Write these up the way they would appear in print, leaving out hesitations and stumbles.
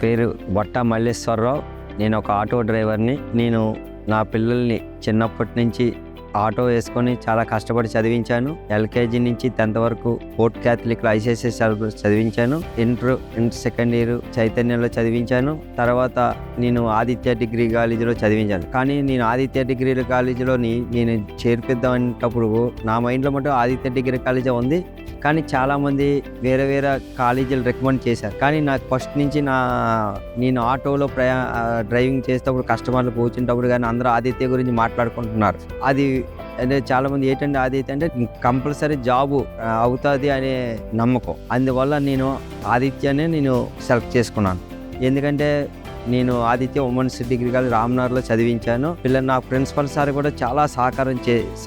పేరు బొట్ట మల్లేశ్వరరావు. నేను ఒక ఆటో డ్రైవర్ని. నేను నా పిల్లల్ని చిన్నప్పటి నుంచి ఆటో వేసుకొని చాలా కష్టపడి చదివించాను. ఎల్కేజీ నుంచి 10th వరకు ఫోర్ట్ క్యాథలిక్ ఐసిఎస్సి చదివించాను. ఇంటర్ సెకండ్ ఇయర్ చైతన్యంలో చదివించాను. తర్వాత నేను ఆదిత్య డిగ్రీ కాలేజీలో చదివించాను. కానీ నేను ఆదిత్య డిగ్రీ కాలేజీలోని నేను చేర్పిద్దామనేటప్పుడు నా మైండ్లో మటు ఆదిత్య డిగ్రీ కాలేజీ ఉంది. కానీ చాలామంది వేరే వేరే కాలేజీలు రికమెండ్ చేశారు. కానీ నాకు ఫస్ట్ నుంచి నేను ఆటోలో డ్రైవింగ్ చేసేటప్పుడు కస్టమర్లు కూర్చుంటప్పుడు కానీ అందరూ ఆదిత్య గురించి మాట్లాడుకుంటున్నారు. అది అంటే చాలామంది ఏంటంటే ఆదిత్య అంటే కంపల్సరీ జాబు అవుతుంది అనే నమ్మకం. అందువల్ల నేను ఆదిత్యనే నేను సెలెక్ట్ చేసుకున్నాను. ఎందుకంటే నేను ఆదిత్య ఉమెన్స్ డిగ్రీ కాలేజ్ రామ్నగర్లో చదివించాను. నా ప్రిన్సిపల్ సార్ కూడా చాలా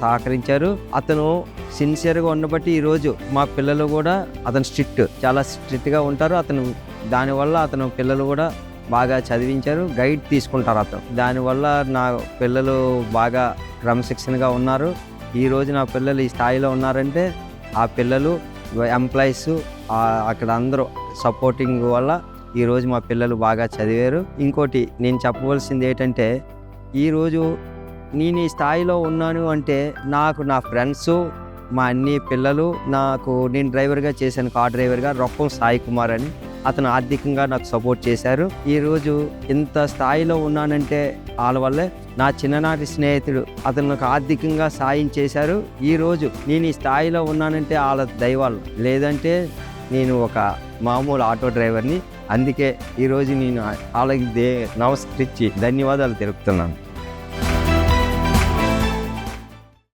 సహకరించారు. అతను సిన్సియర్గా ఉన్నబట్టి ఈరోజు మా పిల్లలు కూడా అతను చాలా స్ట్రిక్ట్గా ఉంటారు. దానివల్ల అతను పిల్లలు కూడా బాగా చదివించారు. గైడ్ తీసుకుంటారు అతను. దానివల్ల నా పిల్లలు బాగా క్రమశిక్షణగా ఉన్నారు. ఈరోజు నా పిల్లలు ఈ స్థాయిలో ఉన్నారంటే ఆ పిల్లలు ఎంప్లాయీస్ అక్కడ అందరూ సపోర్టింగ్ వల్ల ఈరోజు మా పిల్లలు బాగా చదివారు. ఇంకోటి నేను చెప్పవలసింది ఏంటంటే ఈరోజు నేను ఈ స్థాయిలో ఉన్నాను అంటే నాకు నా ఫ్రెండ్స్, మా అన్ని పిల్లలు, నేను డ్రైవర్గా చేశాను, కార్ డ్రైవర్గా రొప్పం సాయి కుమార్ అని. అతను ఆర్థికంగా నాకు సపోర్ట్ చేశారు. ఈరోజు ఇంత స్థాయిలో ఉన్నానంటే వాళ్ళ వల్లే. నా చిన్ననాటి స్నేహితుడు అతను నాకు ఆర్థికంగా సాయం చేశారు. ఈరోజు నేను ఈ స్థాయిలో ఉన్నానంటే వాళ్ళ దైవాలు, లేదంటే నేను ఒక మామూలు ఆటో డ్రైవర్ని. అందుకే ఈరోజు నేను వాళ్ళకి నమస్కరించి ధన్యవాదాలు తెలుపుతున్నాను.